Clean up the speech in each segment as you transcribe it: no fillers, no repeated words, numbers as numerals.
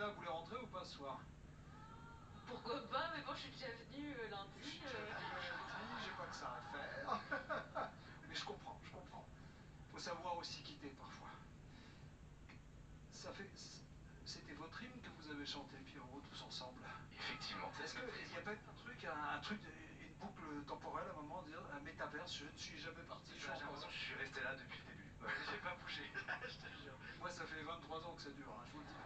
Elena voulait rentrer ou pas ce soir? Pourquoi pas, mais bon, je suis déjà venue lundi. J'ai pas que ça à faire. Mais je comprends, je comprends. Faut savoir aussi quitter parfois. Ça fait... C'était votre hymne que vous avez chanté, Pierrot, tous ensemble. Effectivement. Est-ce qu'il n'y a pas un truc, une boucle temporelle à un moment, dire un métaverse, je ne suis jamais parti. J'ai l'impression que je suis resté là depuis le début. Ouais, j'ai pas bougé, je te jure. Moi, ça fait 23 ans que ça dure, hein, je vous le dis.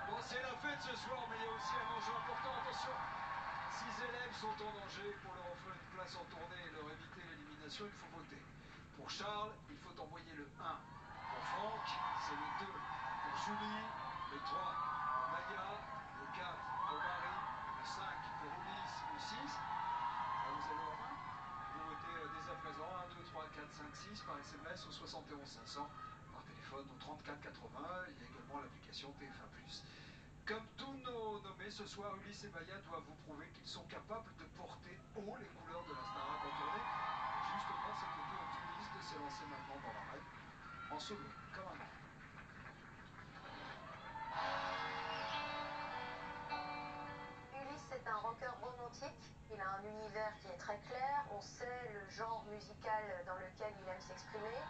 Bon, c'est la fête ce soir, mais il y a aussi un enjeu important. Attention, 6 élèves sont en danger. Pour leur offrir une place en tournée et leur éviter l'élimination, il faut voter. Pour Charles, il faut envoyer le 1. Pour Franck, c'est le 2. Pour Julie, le 3. Pour Maya, le 4. Pour Marie, le 5. Pour Ulysse, le 6. Ah, vous avez la main? Vous votez dès à présent 1, 2, 3, 4, 5, 6 par SMS au 71 500, par téléphone au 34 80. Il y a également l'application TF1+. Comme tous nos nommés ce soir, Ulysse et Maya doivent vous prouver qu'ils sont capables de porter haut les couleurs de la Starac en tournée. Et justement, c'est au tour d'Ulysse de s'élancer maintenant dans l'arène, en solo, comme un grand. Ulysse est un rocker romantique, il a un univers qui est très clair, on sait le genre musical dans lequel il aime s'exprimer.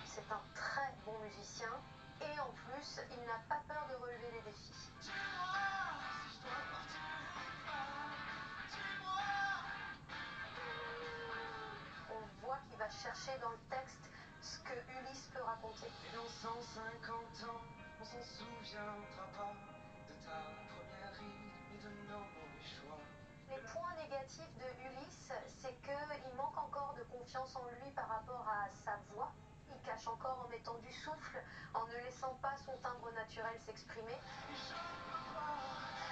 C'est un très bon musicien et en plus, il n'a pas peur de relever les défis. On voit qu'il va chercher dans le texte ce que Ulysse peut raconter. Et dans 150 ans, on s'en souviendra pas de ta première ride ni de nos mauvais choix. Les points négatifs de Ulysse, c'est qu'il manque encore de confiance en lui par rapport à sa voix. Il cache encore en mettant du souffle, en ne laissant pas son timbre naturel s'exprimer. Et je peux pas,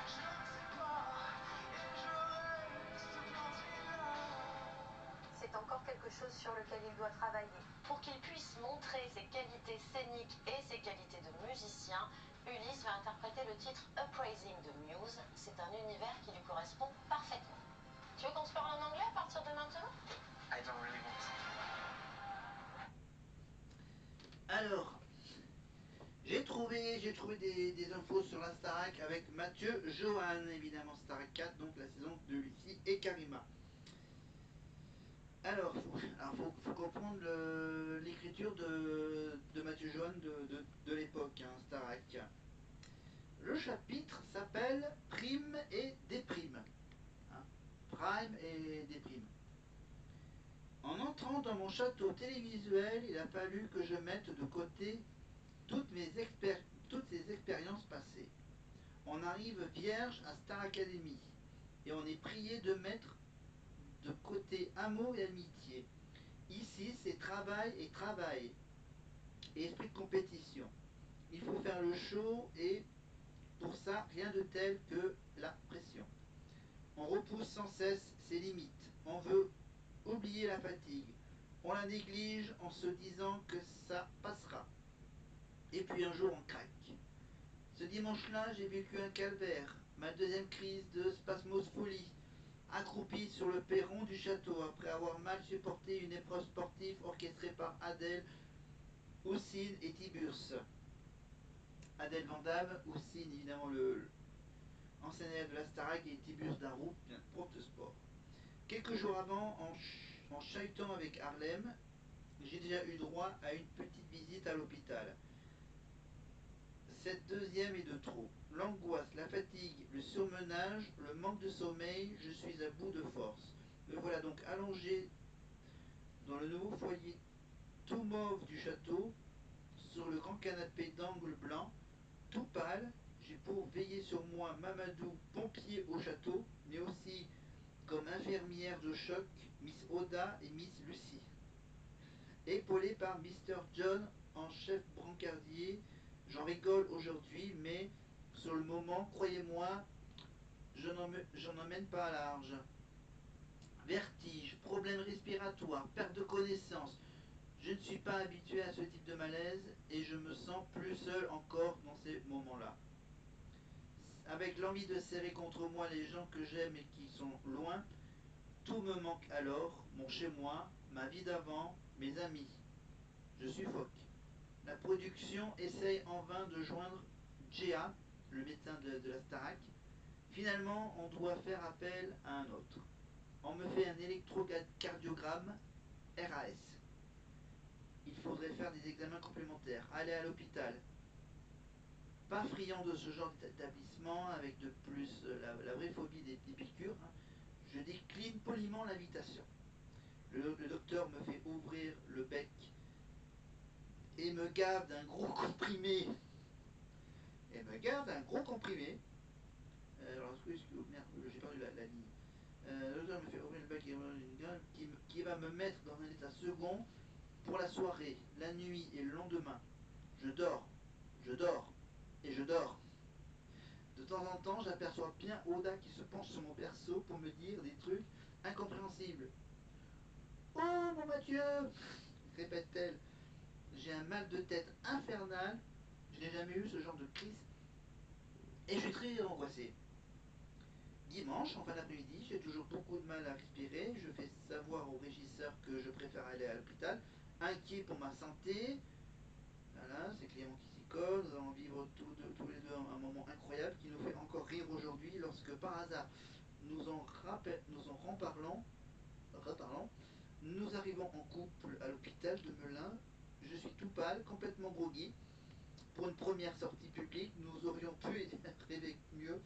je ne sais pas, et je reste planté là. C'est encore quelque chose sur lequel il doit travailler. Pour qu'il puisse montrer ses qualités scéniques et ses qualités de musicien, Ulysse va interpréter le titre Uprising de Muse. C'est un univers qui lui correspond parfaitement. Tu veux qu'on se parle en anglais à partir de maintenant? I don't really want to. Alors, j'ai trouvé des infos sur la Starac avec Mathieu Johan, évidemment Starac 4, donc la saison de Lucie et Karima. Alors, faut comprendre l'écriture de Mathieu Johan de l'époque, hein, Starac. Le chapitre s'appelle Prime et déprime. Hein, Prime et déprime. En entrant dans mon château télévisuel, il a fallu que je mette de côté toutes ces expériences passées. On arrive vierge à Star Academy et on est prié de mettre de côté amour et amitié. Ici, c'est travail et travail et esprit de compétition. Il faut faire le show et pour ça, rien de tel que la pression. On repousse sans cesse ses limites. On veut oublier la fatigue. On la néglige en se disant que ça passera. Et puis un jour on craque. Ce dimanche-là, j'ai vécu un calvaire, ma deuxième crise de spasmophilie, accroupi sur le perron du château après avoir mal supporté une épreuve sportive orchestrée par Adèle, Houssine et Tiburce. Adèle Vandame, Houssine évidemment le ancien élève de la Starac et Tiburce Darroux, prof de sport. Quelques jours avant, en chahutant avec Harlem, j'ai déjà eu droit à une petite visite à l'hôpital. Cette deuxième est de trop. L'angoisse, la fatigue, le surmenage, le manque de sommeil, je suis à bout de force. Me voilà donc allongé dans le nouveau foyer tout mauve du château, sur le grand canapé d'angle blanc, tout pâle. J'ai pour veiller sur moi Mamadou, pompier au château, mais aussi comme infirmière de choc, Miss Oda et Miss Lucie. Épaulé par Mr. John en chef brancardier, j'en rigole aujourd'hui, mais sur le moment, croyez-moi, je n'en mène pas large. Vertige, problèmes respiratoires, perte de connaissance. Je ne suis pas habitué à ce type de malaise et je me sens plus seul encore dans ces moments-là. Avec l'envie de serrer contre moi les gens que j'aime et qui sont loin, tout me manque alors, mon chez-moi, ma vie d'avant, mes amis. Je suffoque. production essaye en vain de joindre J.A., le médecin de la Starac. Finalement, on doit faire appel à un autre. On me fait un électrocardiogramme RAS. Il faudrait faire des examens complémentaires, aller à l'hôpital. Pas friand de ce genre d'établissement, avec de plus la vraie phobie des piqûres, hein. Je décline poliment l'invitation. Le docteur me fait ouvrir le bec et me gave d'un gros comprimé. Alors, merde, j'ai perdu la ligne. Le docteur me fait ouvrir le bec et qui va me mettre dans un état second pour la soirée, la nuit et le lendemain. Je dors et je dors. De temps en temps, j'aperçois bien Oda qui se penche sur mon berceau pour me dire des trucs incompréhensibles. Oh mon Mathieu, répète-t-elle. J'ai un mal de tête infernal. Je n'ai jamais eu ce genre de crise. Et je suis très angoissé. Dimanche, en fin d'après-midi, j'ai toujours beaucoup de mal à respirer. Je fais savoir au régisseur que je préfère aller à l'hôpital, inquiet pour ma santé. Voilà, c'est Clément qui s'y colle. Nous allons vivre tous les deux un moment incroyable qui nous fait encore rire aujourd'hui lorsque par hasard nous en reparlons. Nous arrivons en couple à l'hôpital de Melun. Je suis tout pâle, complètement groggy. Pour une première sortie publique, nous aurions pu rêver mieux.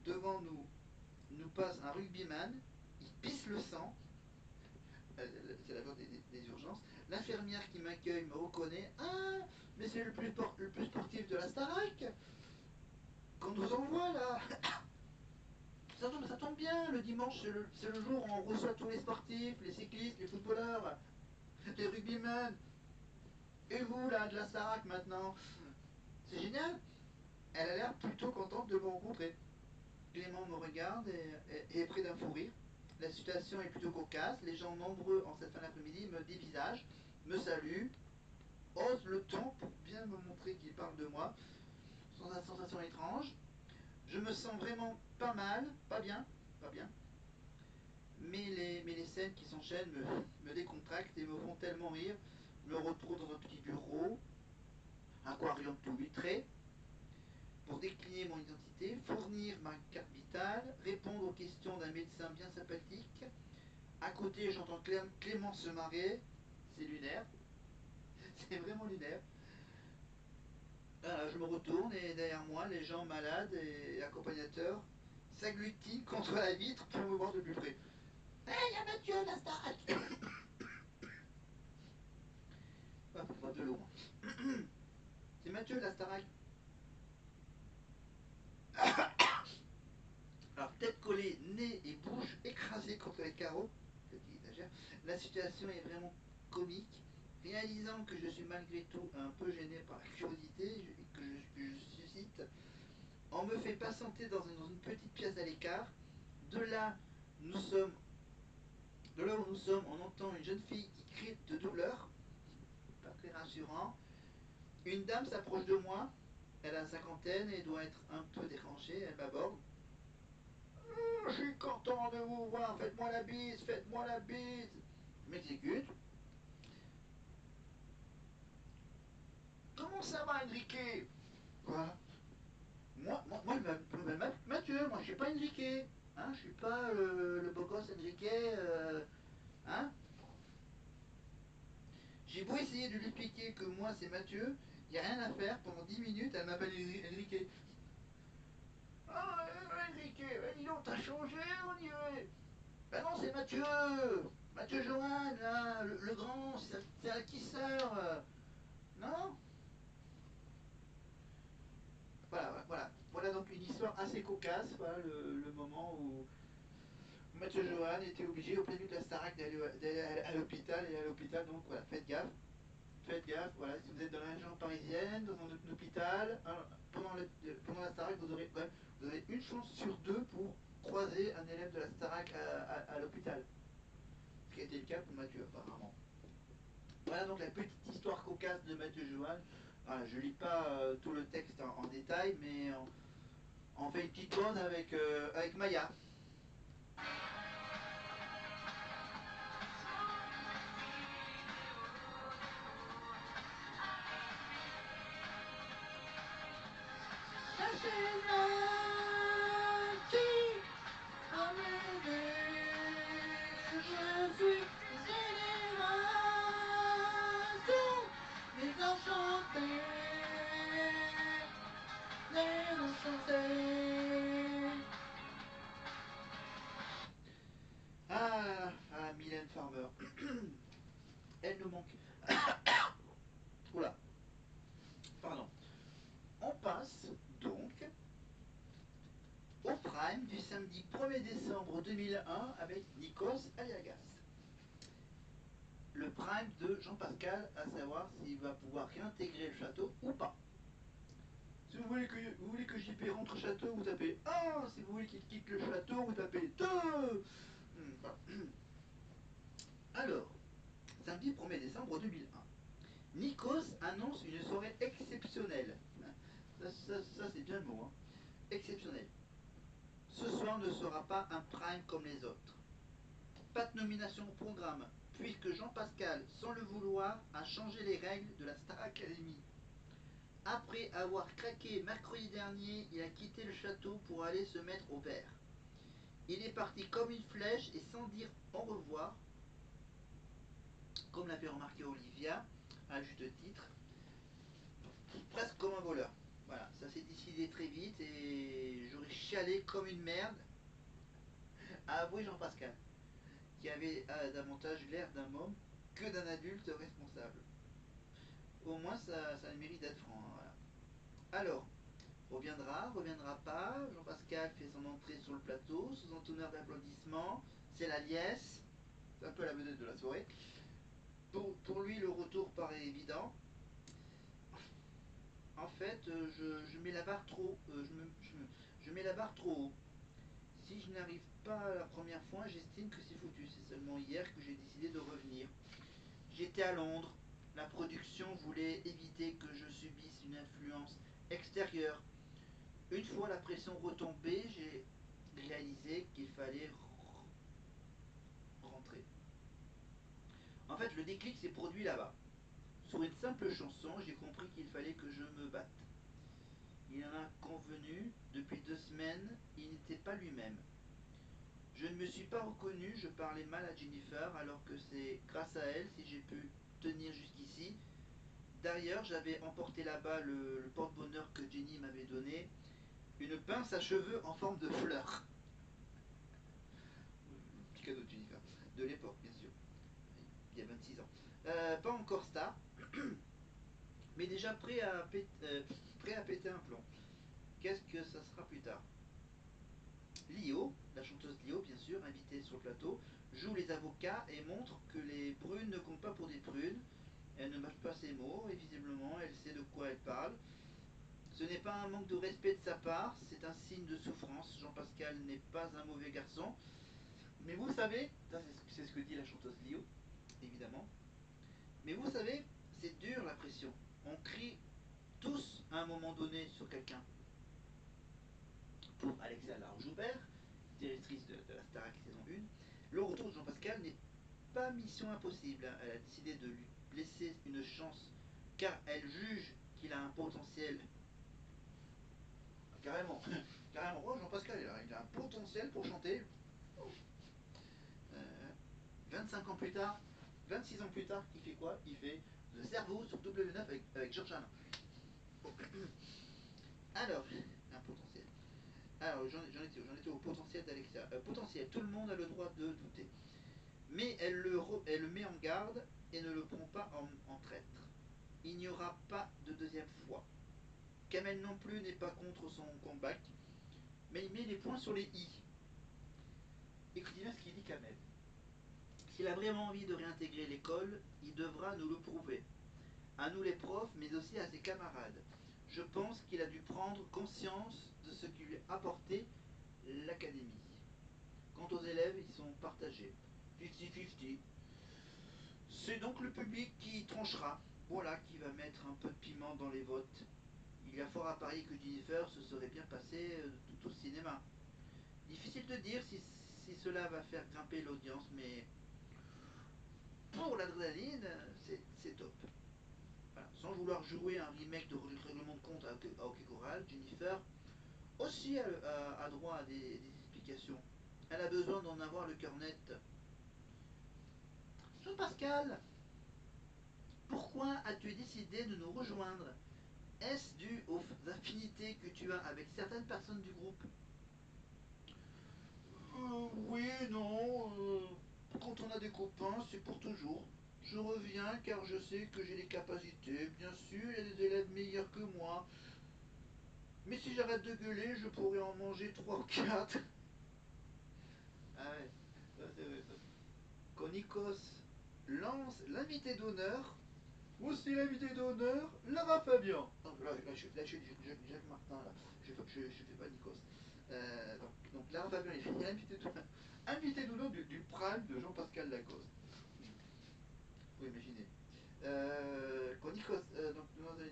Devant nous passe un rugbyman, il pisse le sang. C'est la voie des urgences. L'infirmière qui m'accueille me reconnaît. Ah, mais c'est le plus sportif de la Starac qu'on nous envoie là. Ça tombe bien, le dimanche c'est le jour où on reçoit tous les sportifs, les cyclistes, les footballeurs, les rugbymen. Et vous là, de la Starac maintenant. C'est génial. Elle a l'air plutôt contente de me rencontrer. Clément me regarde et est près d'un fou rire. La situation est plutôt cocasse. Les gens nombreux en cette fin d'après-midi me dévisagent, me saluent, osent le ton pour bien me montrer qu'ils parlent de moi, sans une sensation étrange. Je me sens vraiment pas mal, pas bien. Mais les scènes qui s'enchaînent me décontractent et me font tellement rire. Me retrouve dans un petit bureau, aquarium tout vitré, pour décliner mon identité, fournir ma carte vitale, répondre aux questions d'un médecin bien sympathique. À côté, j'entends Clément se marrer. C'est lunaire. C'est vraiment lunaire. Alors, je me retourne et derrière moi, les gens malades et accompagnateurs s'agglutinent contre la vitre pour me voir de plus près. Hey, il y a Mathieu, la Starac. Pas de l'eau. C'est Mathieu, la Starac. Alors, tête collée, nez et bouche écrasés contre les carreaux, petit exagère, la situation est vraiment comique. Réalisant que je suis malgré tout un peu gêné par la curiosité que je suscite, on me fait patienter dans une petite pièce à l'écart. De là, où nous sommes, on entend une jeune fille qui crie de douleur, pas très rassurant. Une dame s'approche de moi, elle a la cinquantaine et doit être un peu dérangée, elle m'aborde. Je suis content de vous voir, faites-moi la bise. Je m'exécute. Comment ça va, Enrique? Quoi? Je m'appelle Mathieu, moi je suis pas Enrique. Hein, je suis pas le beau gosse Enrique. Hein? J'ai beau essayer de lui expliquer que moi c'est Mathieu, il n'y a rien à faire, pendant 10 minutes elle m'appelle Enrique. Ah, Enrique, dis donc, t'as changé, on dirait. Ben non, c'est Mathieu. Mathieu Johan, là, le grand, c'est un tisseur. Non? Voilà donc une histoire assez cocasse, voilà, le moment où Mathieu Johan était obligé au prévu de la Starac d'aller à l'hôpital, et à l'hôpital, donc voilà, faites gaffe, voilà, si vous êtes dans la région parisienne, dans un hôpital, pendant la Starac, vous aurez une chance sur deux pour croiser un élève de la Starac à l'hôpital. Ce qui a été le cas pour Mathieu, apparemment. Voilà donc la petite histoire cocasse de Mathieu Johan. Voilà, je lis pas tout le texte en détail, mais on fait une petite pause avec Maya. du samedi 1er décembre 2001 avec Nikos Aliagas. Le prime de Jean Pascal, à savoir s'il va pouvoir réintégrer le château ou pas. Si vous voulez que JP rentre au château, vous tapez 1. Si vous voulez qu'il quitte le château, vous tapez 2. Voilà. Alors, samedi 1er décembre 2001, Nikos annonce une soirée exceptionnelle. Ça c'est bien le mot, hein. Exceptionnel. Ce soir ne sera pas un prime comme les autres. Pas de nomination au programme, puisque Jean Pascal, sans le vouloir, a changé les règles de la Star Academy. Après avoir craqué mercredi dernier, il a quitté le château pour aller se mettre au vert. Il est parti comme une flèche et sans dire au revoir, comme l'a fait remarquer Olivia, à juste titre, presque comme un voleur. Voilà, ça s'est décidé très vite et j'aurais chialé comme une merde, a avoué Jean-Pascal, qui avait davantage l'air d'un môme que d'un adulte responsable. Au moins, ça a le mérite d'être franc. Hein, voilà. Alors, reviendra pas. Jean-Pascal fait son entrée sur le plateau, sous un tonnerre d'applaudissements. C'est la liesse, c'est un peu la vedette de la soirée. Pour lui, le retour paraît évident. En fait, je mets la barre trop, je mets la barre trop haut. Si je n'arrive pas la première fois, j'estime que c'est foutu. C'est seulement hier que j'ai décidé de revenir. J'étais à Londres. La production voulait éviter que je subisse une influence extérieure. Une fois la pression retombée, j'ai réalisé qu'il fallait rentrer. En fait, le déclic s'est produit là-bas. Sur une simple chanson, j'ai compris qu'il fallait que je me batte. Il en a convenu, depuis 2 semaines, il n'était pas lui-même. Je ne me suis pas reconnu, je parlais mal à Jennifer, alors que c'est grâce à elle si j'ai pu tenir jusqu'ici. D'ailleurs, j'avais emporté là-bas le porte-bonheur que Jenny m'avait donné, une pince à cheveux en forme de fleur. Petit cadeau de Jennifer, de l'époque bien sûr, il y a 26 ans. Pas encore star, mais déjà prêt à péter un plomb. Qu'est-ce que ça sera plus tard? Lio, la chanteuse Lio bien sûr, invitée sur le plateau, joue les avocats et montre que les prunes ne comptent pas pour des prunes. Elle ne mâche pas ses mots et visiblement elle sait de quoi elle parle. Ce n'est pas un manque de respect de sa part, c'est un signe de souffrance. Jean-Pascal n'est pas un mauvais garçon. Mais vous savez, c'est ce que dit la chanteuse Lio, évidemment. Mais vous savez, c'est dur la pression. On crie tous à un moment donné sur quelqu'un. Pour Alexa Laure-Joubert, directrice de la Starac saison 1, le retour de Jean-Pascal n'est pas mission impossible. Elle a décidé de lui laisser une chance car elle juge qu'il a un potentiel. Carrément, carrément. Oh, Jean-Pascal, il a un potentiel pour chanter. 25 ans plus tard, 26 ans plus tard, il fait quoi? Il fait Le Cerveau sur W9 avec Georges Alain. Alors, un potentiel. Alors, j'en étais au potentiel d'Alexia. Potentiel, tout le monde a le droit de douter. Mais elle le met en garde et ne le prend pas en traître. Il n'y aura pas de deuxième fois. Kamel non plus n'est pas contre son comeback, mais il met les points sur les i. Écoutez bien ce qu'il dit Kamel. S'il a vraiment envie de réintégrer l'école, il devra nous le prouver. À nous les profs, mais aussi à ses camarades. Je pense qu'il a dû prendre conscience de ce qui lui a apporté l'académie. Quant aux élèves, ils sont partagés. 50-50. C'est donc le public qui tranchera. Voilà qui va mettre un peu de piment dans les votes. Il y a fort à parier que Jennifer se serait bien passée tout au cinéma. Difficile de dire si cela va faire grimper l'audience, mais pour l'adrénaline, c'est top. Voilà. Sans vouloir jouer un remake de Règlement de compte à Hockey Choral, Jennifer aussi a droit à des explications. Elle a besoin d'en avoir le cœur net. Jean-Pascal, pourquoi as-tu décidé de nous rejoindre? Est-ce dû aux affinités que tu as avec certaines personnes du groupe? Oui, non. Quand on a des copains, c'est pour toujours. Je reviens car je sais que j'ai les capacités. Bien sûr, il y a des élèves meilleurs que moi. Mais si j'arrête de gueuler, je pourrais en manger 3 ou 4. Ah ouais, ça c'est vrai ça. Quand Nikos lance l'invité d'honneur, aussi l'invité d'honneur, Lara Fabian. Là, je suis Jacques Martin, là. Je fais pas Nikos. Donc Lara Fabian est invité d'honneur du prime de Jean-Pascal Lacoste. Vous imaginez. Quand Nikos, donc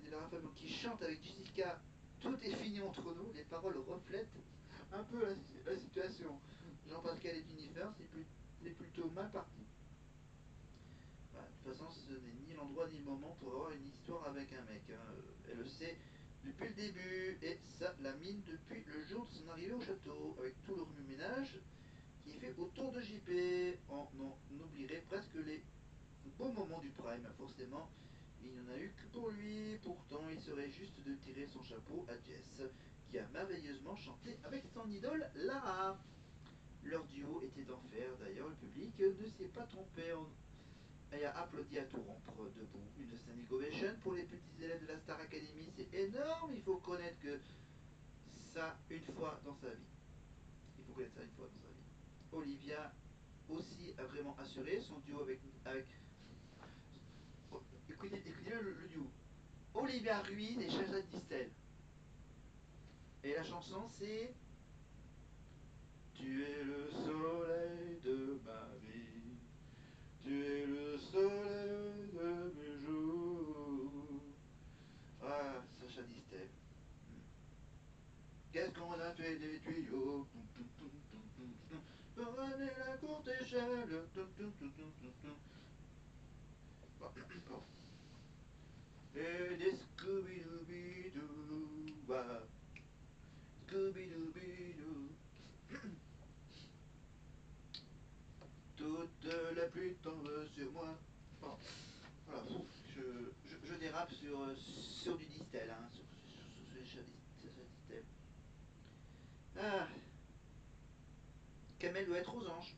Lara Fabian qui chante avec Jessica, tout est fini entre nous, les paroles reflètent un peu la situation. Jean-Pascal et Jennifer, c'est plutôt mal parti. Bah, de toute façon, ce n'est ni l'endroit ni le moment pour avoir une histoire avec un mec. Hein. Elle le sait depuis le début, et ça la mine depuis le jour de son arrivée au château, avec tout le remue-ménage qui est fait autour de JP. On oublierait presque les beaux moments du Prime, forcément. Il n'y en a eu que pour lui, pourtant il serait juste de tirer son chapeau à Jess, qui a merveilleusement chanté avec son idole Lara. Leur duo était d'enfer, d'ailleurs le public ne s'est pas trompé et a applaudi à tout rompre debout. Une standing ovation pour les petits élèves de la Star Academy, c'est énorme, il faut connaître que ça une fois dans sa vie. Il faut connaître ça une fois dans sa vie. Olivia aussi a vraiment assuré son duo avec écoutez le duo. Olivia Ruiz et Chacha Distel. Et la chanson c'est Tu es le soleil de ma vie, tu es le soleil de mes jours. Ah, Sacha Distel. Qu'est-ce qu'on a fait des tuyaux pour amener la courte échelle. Bon. Et des Scooby-Dooby-Doo. Scooby-Dooby-Doo. Toute la pluie tombe sur moi. Bon, voilà, je dérape sur du Distel, hein, sur ce Distel. Ah, Kamel doit être aux anges,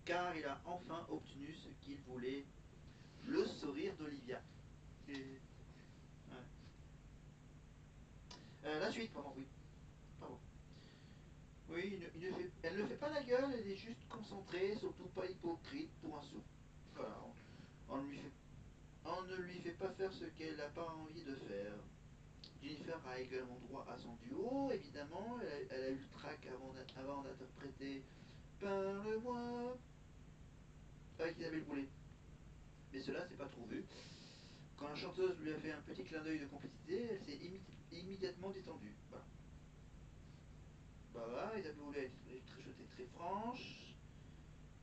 car il a enfin obtenu ce qu'il voulait, le sourire d'Olivia. Ouais. La suite, pardon, oui. Pardon. Oui, elle ne fait pas la gueule, elle est juste concentrée, surtout pas hypocrite pour un sou. Voilà, on ne lui fait pas faire ce qu'elle n'a pas envie de faire. Jennifer a également droit à son duo, évidemment. Elle a eu le track avant d'interpréter Parle-moi avec Isabelle Boulay. Mais cela, c'est pas trop vu. Quand la chanteuse lui a fait un petit clin d'œil de complicité, elle s'est immédiatement détendue. Voilà. Bah voilà, Isabelle Boulay est très chouette, très franche.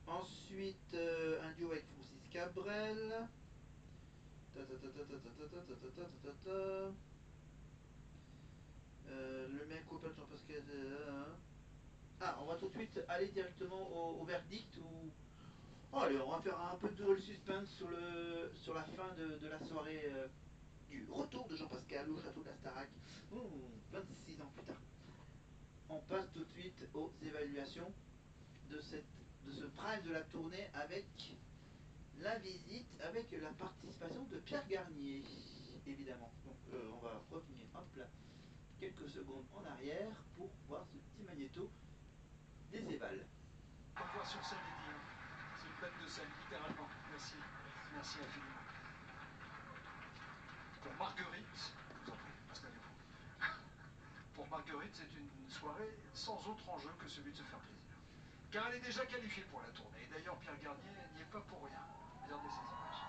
Ensuite, un duo avec Francis Cabrel. Le mec copain de Jean-Pascal. Ah, on va tout de suite aller directement au verdict ou. Oh, allez, on va faire un peu de suspense sur la fin de la soirée du retour de Jean-Pascal au château de la Starac. 26 ans plus tard. On passe tout de suite aux évaluations de ce prime de la tournée avec la visite, avec la participation de Pierre Garnier, évidemment. Donc on va revenir hop là quelques secondes en arrière pour voir ce petit magnéto des évals. On va voir sur scène Eddie, hein. C'est une bête de scène, littéralement. Merci. Merci infiniment. Pour Marguerite, je vous en prie, installez-vous. Pour Marguerite, c'est une soirée sans autre enjeu que celui de se faire plaisir. Car elle est déjà qualifiée pour la tournée. Et d'ailleurs, Pierre Garnier n'y est pas pour rien. Regardez ces images.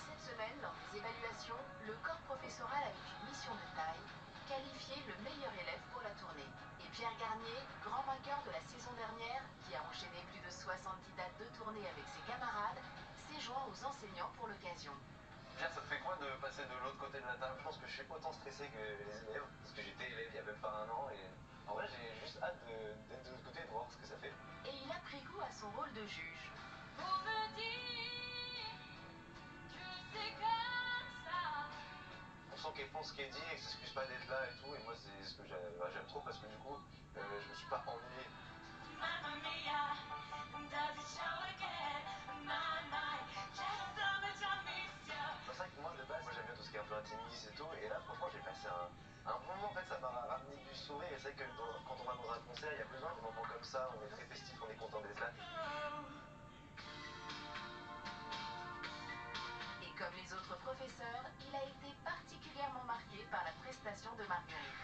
Cette semaine, lors des évaluations, le corps professoral avait une mission de taille, qualifier le meilleur élève pour la tournée. Et Pierre Garnier, grand vainqueur de la saison dernière, qui a enchaîné plus de 70 dates de tournée avec ses camarades, s'est joint aux enseignants pour l'occasion. Pierre, ça te fait quoi de passer de l'autre côté de la table? Je pense que je suis autant stressé que les élèves, parce que j'étais élève il y a même pas un an, et en vrai j'ai juste hâte d'être de l'autre côté et de voir ce que ça fait. Et il a pris goût à son rôle de juge. On me dit que c'est comme ça. On sent qu'elle pense ce qu'elle dit et qu'elle s'excuse pas d'être là et tout, et moi c'est ce que j'aime trop parce que du coup je me suis pas ennuyé. Mamma mia, does it show again? My, just so much I miss you. C'est vrai que moi de base, moi j'aime bien tout ce qui est un peu intimiste et tout, et là franchement j'ai passé un bon moment, en fait ça m'a ramené du sourire, et c'est vrai que quand on va dans un concert, il y a besoin de moments comme ça, on est très festif, on est content d'être là. Et comme les autres professeurs, il a été particulièrement marqué par la prestation de Marguerite.